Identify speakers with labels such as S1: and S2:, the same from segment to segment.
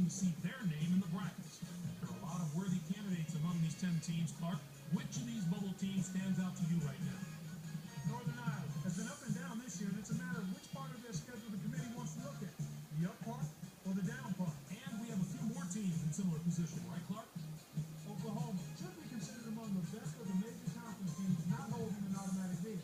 S1: to see their name in the brackets. There are a lot of worthy candidates among these 10 teams, Clark. Which of these bubble teams stands out to you right now?
S2: Northern Iowa has been up and down this year, and it's a matter of which part of their schedule the committee wants to look at, the up part or the down part.
S1: And we have a few more teams in similar position, right, Clark?
S2: Oklahoma should be considered among the best of the major conference teams, not holding an automatic bid.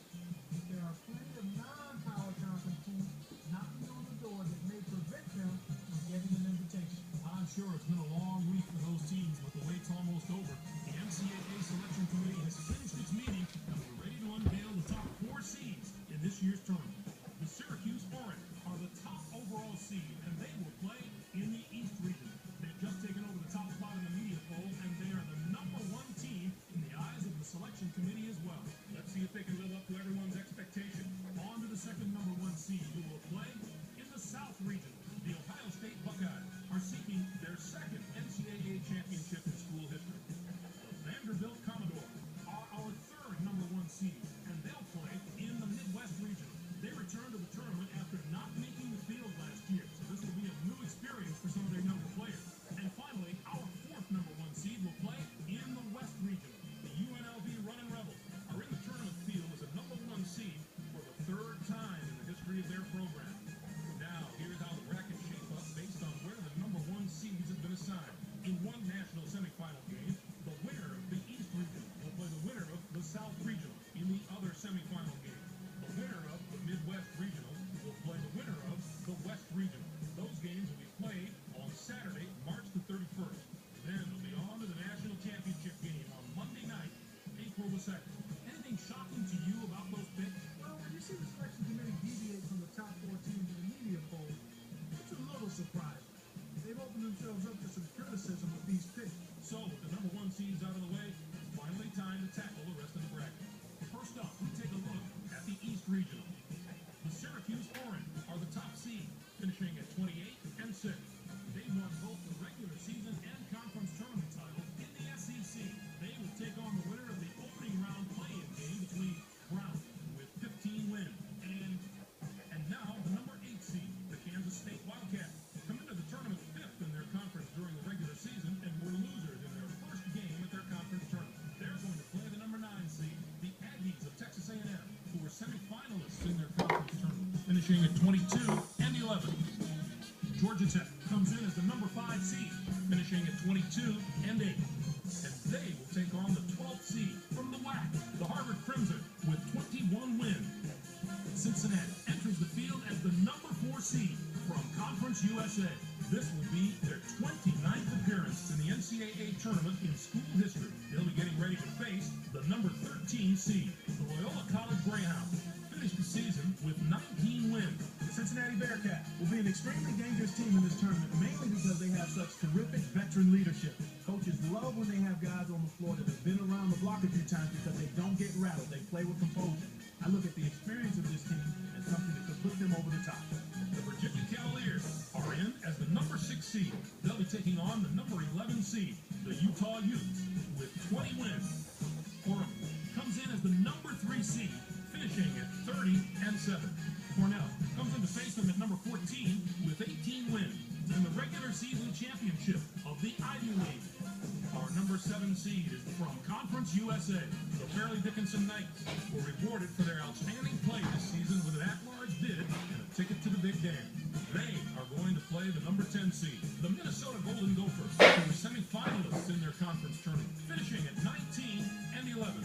S2: There are plenty of non-power conference teams knocking on the door that may prevent them from getting an invitation.
S1: I'm sure it's been a long week for those teams, but the wait's almost over. The NCAA Selection Committee has finished its meeting, and we're ready to unveil the top 4 seeds in this year's tournament. The Syracuse Orange are the top overall seed, and they will play in the East region. They've just taken over the top spot in the media poll, and they are the #1 team in the eyes of the Selection Committee as well. Let's see if they can live up to everyone's expectation. On to the second #1 seed, who will play in the South region. The Ohio State Buckeyes are seeking their second NCAA championship in school history. The Vanderbilt Commodores are our third #1 seed, and they'll play in the Midwest region. They return to the tournament after not making the field last year, so this will be a new experience for some of their younger players. And finally, our fourth #1 seed will play in the West region. The UNLV Running Rebels are in the tournament field as a #1 seed for the third time in the history of their program. Now, here's how the brackets shape up based on where the #1 seeds have been assigned. In one national semifinal game, the winner of the East region will play the winner of the South regional. In the other semifinal game, the winner of the Midwest regional will play the winner of the West regional. Those games will be played on Saturday, March the 31st. Then they'll be on to the national championship game on Monday night, April the 2nd. Anything shocking to you about those picks?
S2: Well, when you see the selection committee deviate from the top 4 teams in the media poll, it's a little surprising. They've opened themselves up to some criticism of these picks.
S1: So, with the #1 seeds out of the way, it's finally time to tackle the rest of the bracket. First up, we take a look at the East Regional. The Syracuse Orange are the top seed, finishing at 28-6. They won both the regular season and conference tournament titles in the SEC. They will take on the winner of the opening round play-in game between Brown with 15 wins. And now the #8 seed, the Kansas State Wildcats, come into the tournament 5th in their conference during the regular season and were losers in their first game at their conference tournament. They're going to play the #9 seed, the Aggies of Texas A&M, who were semifinalists in their conference tournament, finishing at 22-11. Georgia Tech comes in as the #5 seed, finishing at 22-8. And they will take on the 12th seed from the WAC, the Harvard Crimson, with 21 wins. Cincinnati enters the field as the #4 seed from Conference USA. This will be their 29th appearance in the NCAA tournament in school history. They'll be getting ready to face the #13 seed, the Loyola College Greyhounds. Finished the season with 19 wins.
S2: The Cincinnati Bearcats will be an extremely dangerous team in this tournament, mainly because they have such terrific veteran leadership. Coaches love when they have guys on the floor that have been around the block a few times because they don't get rattled. They play with composure. I look at the experience of this team as something that could put them over the top.
S1: The Virginia Cavaliers are in as the #6 seed. They'll be taking on the #11 seed, the Utah Utes, with 20 wins. Oregon comes in as the #3 seed, finishing at 30-7. Cornell comes in to face them at #14 with 18 wins in the regular season championship of the Ivy League. Our #7 seed is from Conference USA. The Fairleigh Dickinson Knights were rewarded for their outstanding play this season with an at-large bid and a ticket to the Big Dam. They are going to play the #10 seed, the Minnesota Golden Gophers, who were semifinalists in their conference tournament, finishing at 19-11.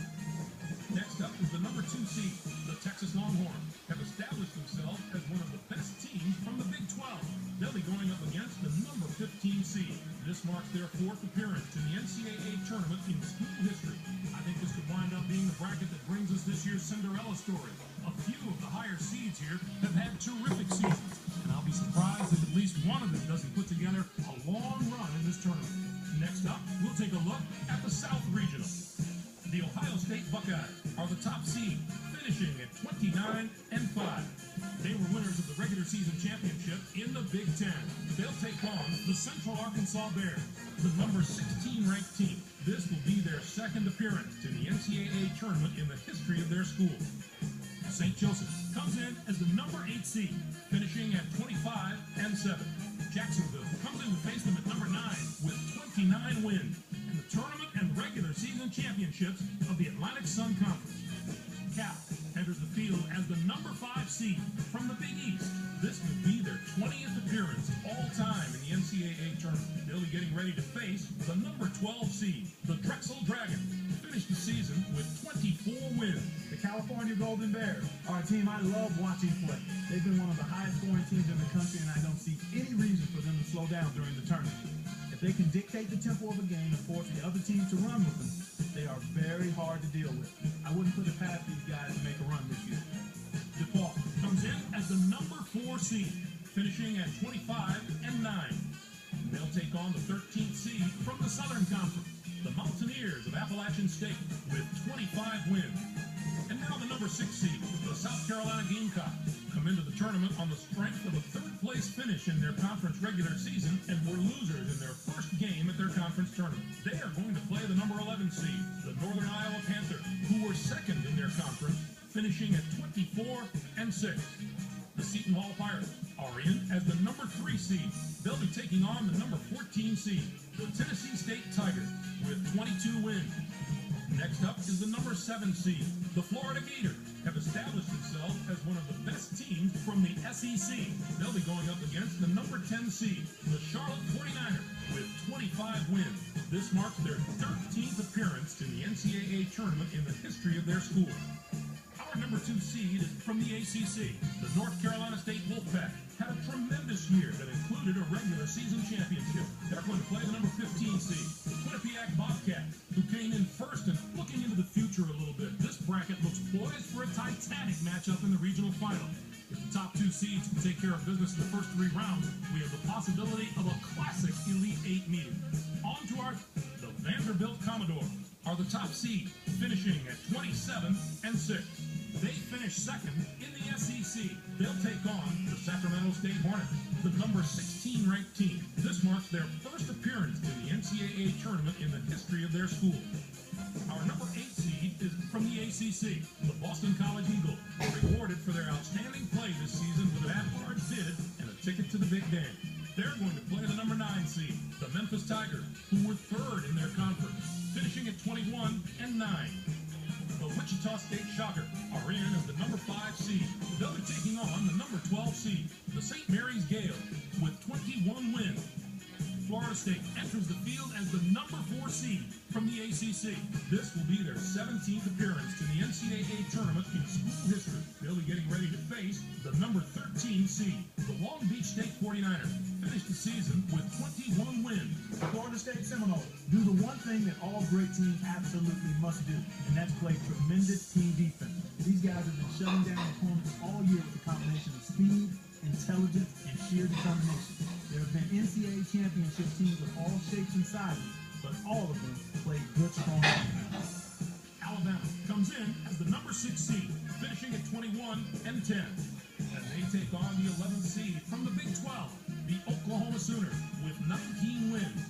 S1: Next up is the #2 seed. The Texas Longhorns have established themselves as one of the best teams from the Big 12. They'll be going up against the #15 seed. This marks their 4th appearance in the NCAA tournament in school history. I think this could wind up being the bracket that brings us this year's Cinderella story. A few of the higher seeds here have had terrific seasons, and I'll be surprised if at least one of them doesn't put together a long run in this tournament. Next up, we'll take a look at the South Regional. The Ohio State Buckeyes are the top seed, finishing at 29-5. They were winners of the regular season championship in the Big Ten. They'll take on the Central Arkansas Bears, the #16 ranked team. This will be their 2nd appearance in the NCAA tournament in the history of their school. St. Joseph comes in as the #8 seed, finishing at 25-7. Jacksonville comes in to face them at number 9 with 29 wins in the tournament and regular season championships of the Atlantic Sun Conference. Cal enters the field as the number 5 seed from the Big East. This will be their 20th appearance all time in the NCAA tournament. They'll be getting ready to face the number 12 seed, the Drexel Dragons, who finished the season with 24 wins.
S2: The California Golden Bears are a team I love watching play. They've been one of the highest scoring teams in the country, and I don't see any reason for them to slow down during the tournament. If they can dictate the tempo of a game and force the other team to run with them, they are very hard to deal with. I wouldn't put it past these guys to make a run this year.
S1: DePaul comes in as the number 4 seed, finishing at 25-9. They'll take on the 13th seed from the Southern Conference, the Mountaineers of Appalachian State, with 25 wins. And now the number 6 seed, the South Carolina Gamecocks, come into the tournament on the strength of a third-place finish in their conference regular season and were losers in their first game at their conference tournament. They are going to play the number 11 seed, the Northern Iowa Panthers, who were second in their conference, finishing at 24-6. The Seton Hall Pirates are in as the number 3 seed. They'll be taking on the number 14 seed, the Tennessee State Tigers, with 22 wins. Next up is the number 7 seed. The Florida Gators have established themselves as one of the best teams from the SEC. They'll be going up against the number 10 seed, the Charlotte 49ers, with 25 wins. This marks their 13th appearance in the NCAA tournament in the history of their school. Our number 2 seed is from the ACC. The North Carolina State Wolfpack had a tremendous year that included a regular season championship. They're going to play the number 15 seed, the Quinnipiac Bobcats, who came in first. And looking into the future a little bit, this bracket looks poised for a titanic matchup in the regional final. If the top 2 seeds can take care of business in the first 3 rounds, we have the possibility of a classic Elite 8 meeting. On to the Vanderbilt Commodores are the top seed, finishing at 27-6. They finished second in the SEC. They'll take on the Sacramento State Hornets, the number 16 ranked team. This marks their first appearance in the NCAA tournament in the history of their school. Our number 8 seed is from the ACC. The Boston College Eagles were rewarded for their outstanding play this season with an at-large bid and a ticket to the Big Dance. They're going to play the number 9 seed, the Memphis Tigers, who were 3rd in their conference, finishing at 21-9. The Wichita State Shockers are in as the number 5 seed. They'll be taking on the number 12 seed, the St. Mary's Gale, with 21 wins. Florida State enters the field as the number 4 seed from the ACC. This will be their 17th appearance in the NCAA tournament in school history. They'll be getting ready to face the number 13 seed, the Long Beach State 49ers. Finished the season with 21 wins.
S2: The Florida State Seminoles do the one thing that all great teams absolutely must do, and that's play tremendous team defense. These guys have been shutting down opponents all year with a combination of speed, intelligence, and sheer determination. There have been NCAA championship teams of all shapes and sizes, but all of them play good, strong defense.
S1: Alabama comes in as the number 6 seed, finishing at 21-10. As they take on the 11th seed from the Big 12, the Oklahoma Sooners, with 19 wins.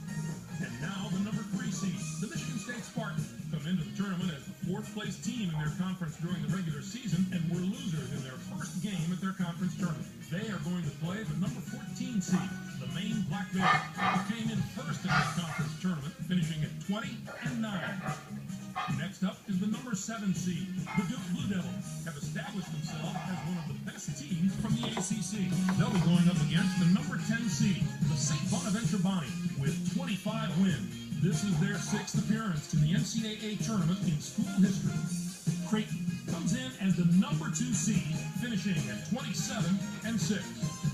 S1: And now the number 3 seed, the Michigan State Spartans, come into the tournament as the 4th place team in their conference during the regular season and were losers in their first game at their conference tournament. They are going to play the number 14 seed, the Maine Black Bears, who came in first in their conference tournament, finishing at 20-9. Next up is the number 7 seed. The Duke Blue Devils have established themselves as one of the best teams from the ACC. They'll be going up against the number 10 seed, the St. Bonaventure Bonnie, with 25 wins. This is their 6th appearance in the NCAA tournament in school history. Creighton comes in as the number 2 seed, finishing at 27-6.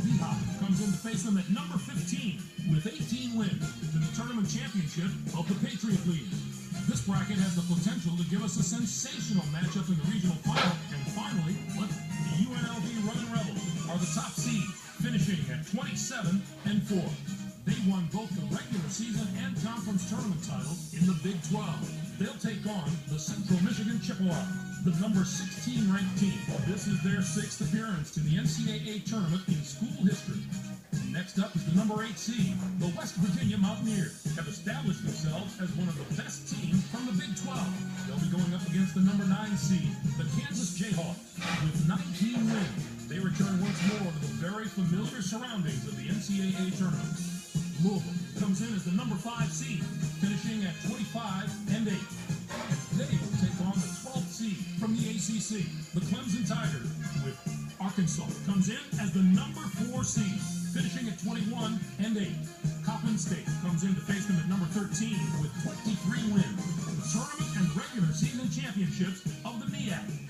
S1: Lehigh comes in to face them at number 15 with 18 wins to the tournament championship of the Patriot League. This bracket has the potential to give us a sensational matchup in the regional final. And finally, the UNLV Running Rebels are the top seed, finishing at 27-4. They won both the regular season and conference tournament titles in the Big 12. They'll take on the Central Michigan Chippewas, the number 16 ranked team. This is their 6th appearance in the NCAA tournament in school history. Next up is the number 8 seed. The West Virginia Mountaineers have established themselves as one of the best teams from the Big 12. They'll be going up against the number 9 seed, the Kansas Jayhawks, with 19 wins. They were return once more to the very familiar surroundings of the NCAA tournament. Louisville comes in as the number 5 seed, finishing at 25-8. They will take on the 12th seed from the ACC, the Clemson Tigers, with Arkansas comes in as the number 4 seed, finishing at 21-8. Coppin State comes in to face them at number 13 with 23 wins. The tournament and regular season championships of the MEAC.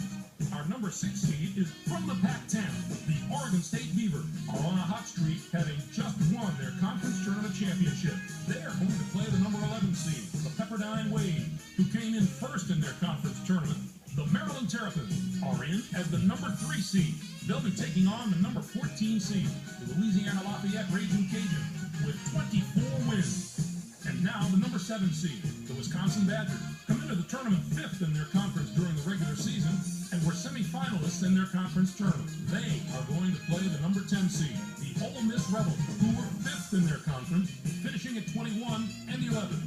S1: Our number 6 seed is from the Pac-10. The Oregon State Beavers are on a hot streak, having just won their conference tournament championship. They are going to play the number 11 seed, the Pepperdine Wade, who came in first in their conference tournament. The Maryland Terrapins are in as the number 3 seed. They'll be taking on the number 14 seed, the Louisiana Lafayette Raging Cajuns, with 24 wins. And now the number 7 seed, the Wisconsin Badgers, come into the tournament 5th in their conference during the regular season and were semifinalists in their conference tournament. They are going to play the number 10 seed, the Ole Miss Rebels, who were 5th in their conference, finishing at 21-11.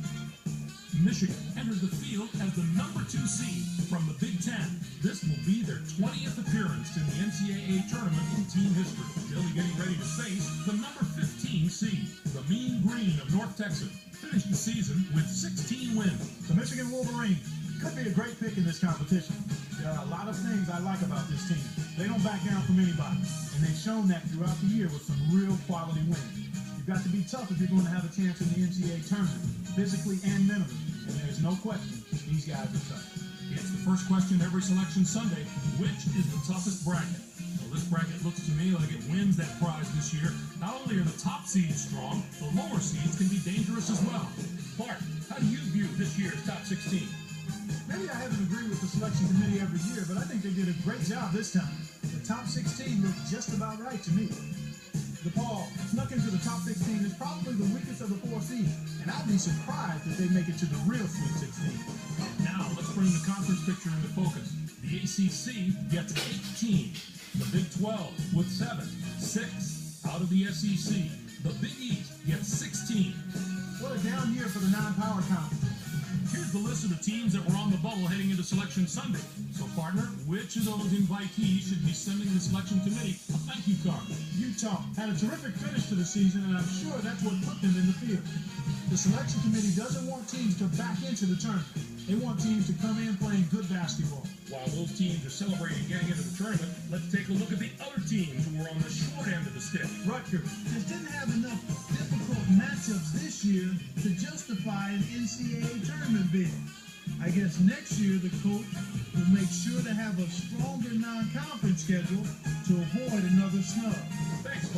S1: Michigan enters the field as the number 2 seed from the Big Ten. This will be their 20th appearance in the NCAA tournament in team history. They'll be getting ready to face the number 15 seed, the Mean Green of North Texas, finished the season with 16 wins.
S2: The Michigan Wolverines could be a great pick in this competition. There are a lot of things I like about this team. They don't back down from anybody, and they've shown that throughout the year with some real quality wins. You've got to be tough if you're going to have a chance in the NCAA tournament, physically and mentally. And there's no question these guys are tough.
S1: It's the first question every selection Sunday. Which is the toughest bracket? Well, this bracket looks to me like it wins that prize this year. Not only are the top seeds strong, the lower seeds can be dangerous as well. Bart, how do you view this year's top 16?
S2: Maybe I haven't agreed with the selection committee every year, but I think they did a great job this time. The top 16 looked just about right to me. DePaul snuck into the top 16 is probably the weakest of the 4 seeds, and I'd be surprised if they make it to the real Sweet 16.
S1: Now, let's bring the conference picture into focus. The ACC gets 18. The Big 12 with 7. 6 out of the SEC. The Big East gets 16.
S2: What a down year for the non-power conference.
S1: Here's the list of the teams that were on the bubble heading into Selection Sunday. So, partner, which of those invitees should be sending the selection committee a thank you card?
S2: Utah had a terrific finish to the season, and I'm sure that's what put them in the field. The selection committee doesn't want teams to back into the tournament. They want teams to come in playing good basketball.
S1: While those teams are celebrating getting into the tournament, let's take a look at the other teams who were on the short end of the stick.
S2: Rutgers
S3: Just didn't have enough difficult matchups this year to justify an NCAA tournament bid. I guess next year the coach will make sure to have a stronger non-conference schedule to avoid another snub.
S1: Thanks, Clark.